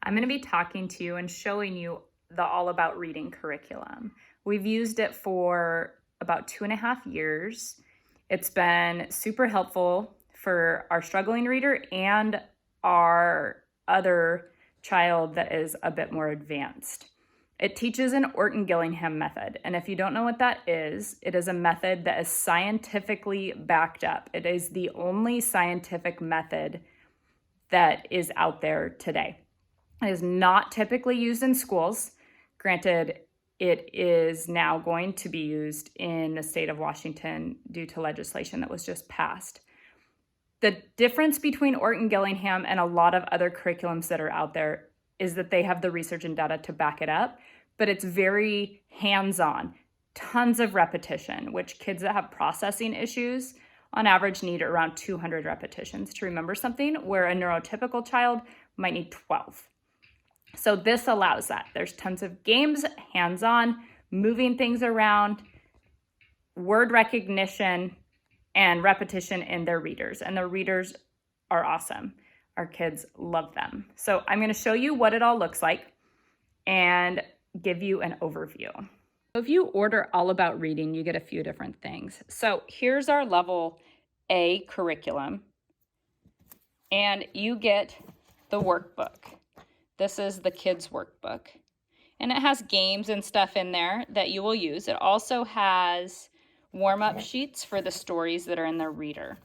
I'm going to be talking to you and showing you the All About Reading curriculum. We've used it for about 2.5 years. It's been super helpful for our struggling reader and our other child that is a bit more advanced. It teaches an Orton-Gillingham method, and if you don't know what that is, it is a method that is scientifically backed up. It is the only scientific method that is out there today. It is not typically used in schools. Granted, it is now going to be used in the state of Washington due to legislation that was just passed. The difference between Orton-Gillingham and a lot of other curriculums that are out there is that they have the research and data to back it up, but it's very hands-on, tons of repetition, which kids that have processing issues on average need around 200 repetitions to remember something, where a neurotypical child might need 12. So this allows that. There's tons of games, hands-on, moving things around, word recognition, and repetition in their readers. And the readers are awesome. Our kids love them. So I'm going to show you what it all looks like and give you an overview. If you order All About Reading, you get a few different things. So here's our level A curriculum, and you get the workbook. This is the kids' workbook, and it has games and stuff in there that you will use. It also has warm-up sheets for the stories that are in the reader.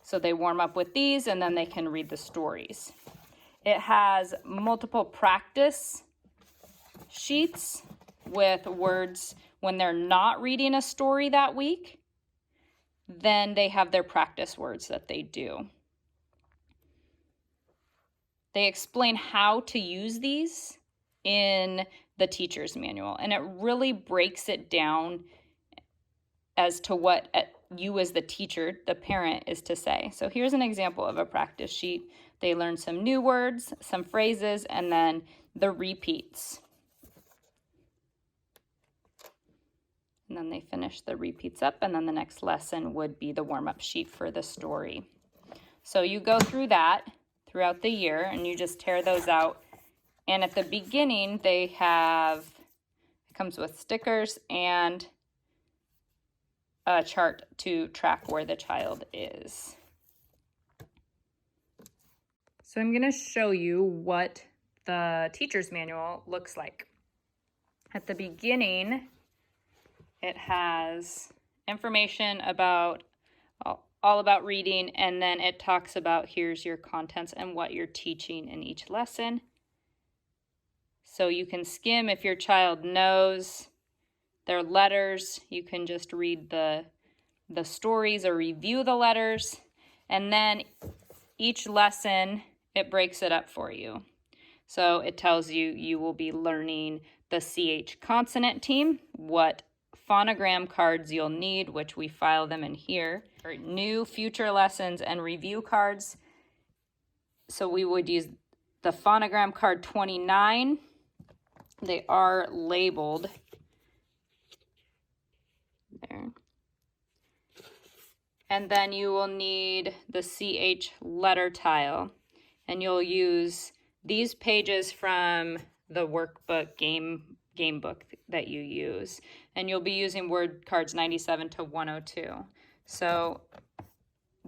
So they warm up with these, and then they can read the stories. It has multiple practice sheets with words when they're not reading a story that week. Then they have their practice words that they do. They explain how to use these in the teacher's manual, and it really breaks it down as to what you as the teacher, the parent, is to say. So here's an example of a practice sheet. They learn some new words, some phrases, and then the repeats. And then they finish the repeats up, and then the next lesson would be the warm-up sheet for the story. So you go through that throughout the year, and you just tear those out. And at the beginning, it comes with stickers and a chart to track where the child is. So I'm going to show you what the teacher's manual looks like. At the beginning, it has information about all about reading, and then it talks about here's your contents and what you're teaching in each lesson. So you can skim if your child knows their letters. You can just read the stories or review the letters, and then each lesson it breaks it up for you. So it tells you will be learning the CH consonant team, what phonogram cards you'll need, which we file them in here, or new future lessons and review cards. So we would use the phonogram card 29. They are labeled there. And then you will need the CH letter tile, and you'll use these pages from the workbook game book that you use, and you'll be using word cards 97 to 102. So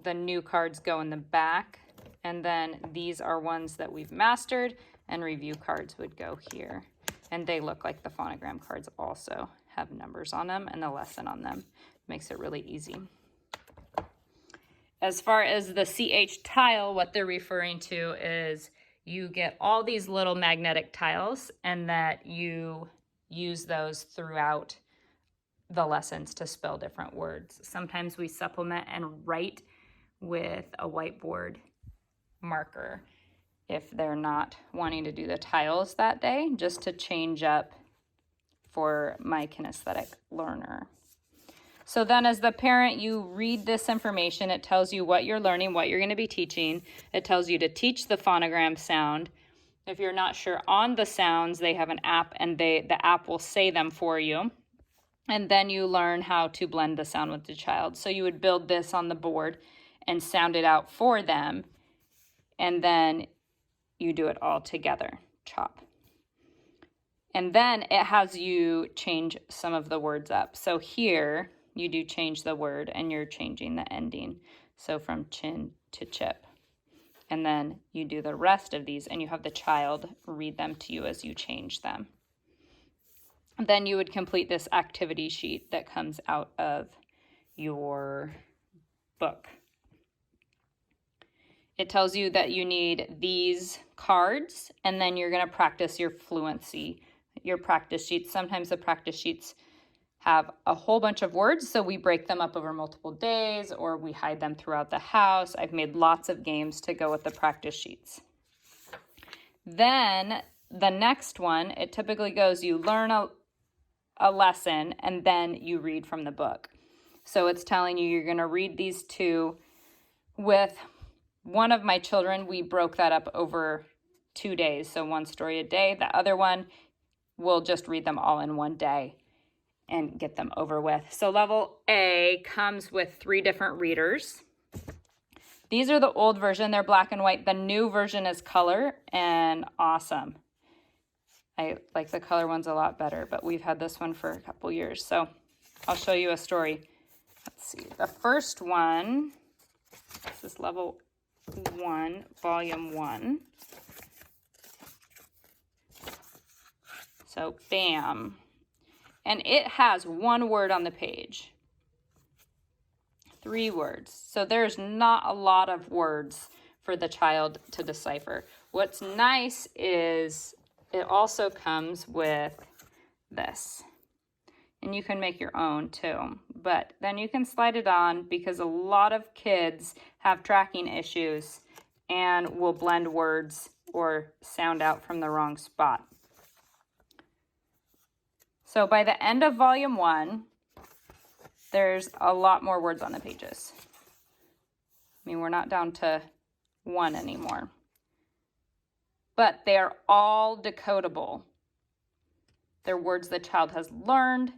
the new cards go in the back, and then these are ones that we've mastered, and review cards would go here. And they look like the phonogram cards also have numbers on them and the lesson on them. Makes it really easy. As far as the CH tile, what they're referring to is you get all these little magnetic tiles, and that you use those throughout the lessons to spell different words. Sometimes we supplement and write with a whiteboard marker if they're not wanting to do the tiles that day, just to change up for my kinesthetic learner. So then as the parent, you read this information. It tells you what you're learning, what you're going to be teaching. It tells you to teach the phonogram sound. If you're not sure on the sounds, they have an app, and the app will say them for you. And then you learn how to blend the sound with the child. So you would build this on the board and sound it out for them, and then you do it all together. chop. And then it has you change some of the words up. So here you do change the word and you're changing the ending. So from chin to chip. And then you do the rest of these and you have the child read them to you as you change them. Then you would complete this activity sheet that comes out of your book. It tells you that you need these cards, and then you're going to practice your fluency, your practice sheets. Sometimes the practice sheets have a whole bunch of words, so we break them up over multiple days, or we hide them throughout the house. I've made lots of games to go with the practice sheets. Then the next one, it typically goes, you learn a lesson, and then you read from the book. So it's telling you you're going to read these two. With one of my children, we broke that up over 2 days. So one story a day. The other one, we'll just read them all in one day and get them over with. So level A comes with 3 different readers. These are the old version. They're black and white. The new version is color and awesome. I like the color ones a lot better, but we've had this one for a couple years. So I'll show you a story. Let's see. The first one, this is level 1, volume 1. So bam. And it has 1 word on the page. 3 words. So there's not a lot of words for the child to decipher. What's nice is it also comes with this. And you can make your own too. But then you can slide it on because a lot of kids have tracking issues and will blend words or sound out from the wrong spot. So by the end of volume 1, there's a lot more words on the pages. I mean, we're not down to 1 anymore. But they're all decodable. They're words the child has learned.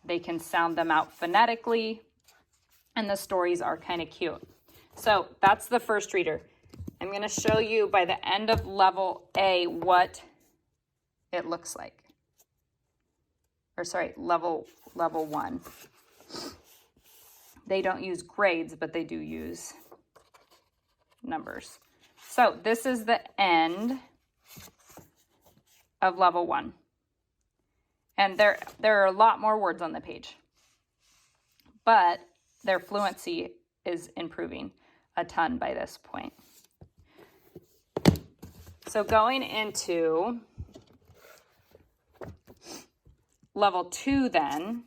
They can sound them out phonetically. And the stories are kind of cute. So that's the first reader. I'm going to show you by the end of level A what it looks like. Or sorry, level 1. They don't use grades, but they do use numbers. So this is the end of level 1. And there are a lot more words on the page. But their fluency is improving a ton by this point. So going into level 2 then,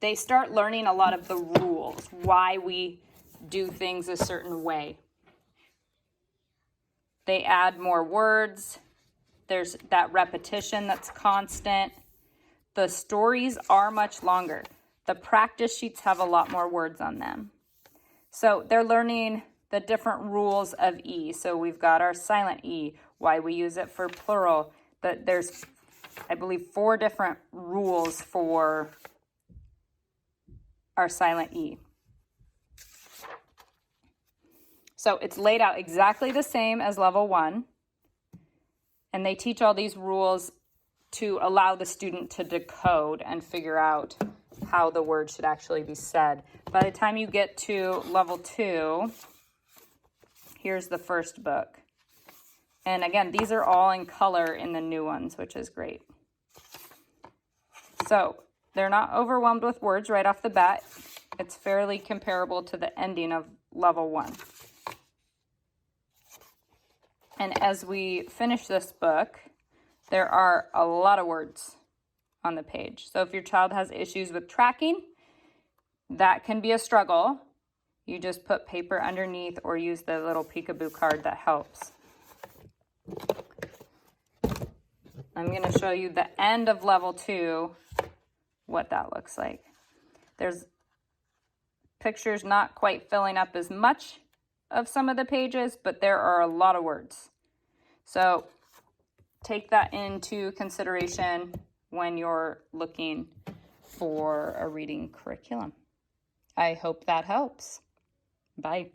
they start learning a lot of the rules, why we do things a certain way. They add more words. There's that repetition that's constant. The stories are much longer. The practice sheets have a lot more words on them. So they're learning the different rules of E. So we've got our silent E, why we use it for plural. There's, I believe, 4 different rules for our silent E. So it's laid out exactly the same as level 1. And they teach all these rules to allow the student to decode and figure out how the word should actually be said. By the time you get to level 2, here's the first book. And again, these are all in color in the new ones, which is great. So they're not overwhelmed with words right off the bat. It's fairly comparable to the ending of level 1. And as we finish this book, there are a lot of words on the page. So if your child has issues with tracking, that can be a struggle. You just put paper underneath or use the little peekaboo card that helps. I'm going to show you the end of level 2, what that looks like. There's pictures not quite filling up as much of some of the pages, but there are a lot of words. So take that into consideration when you're looking for a reading curriculum. I hope that helps. Bye.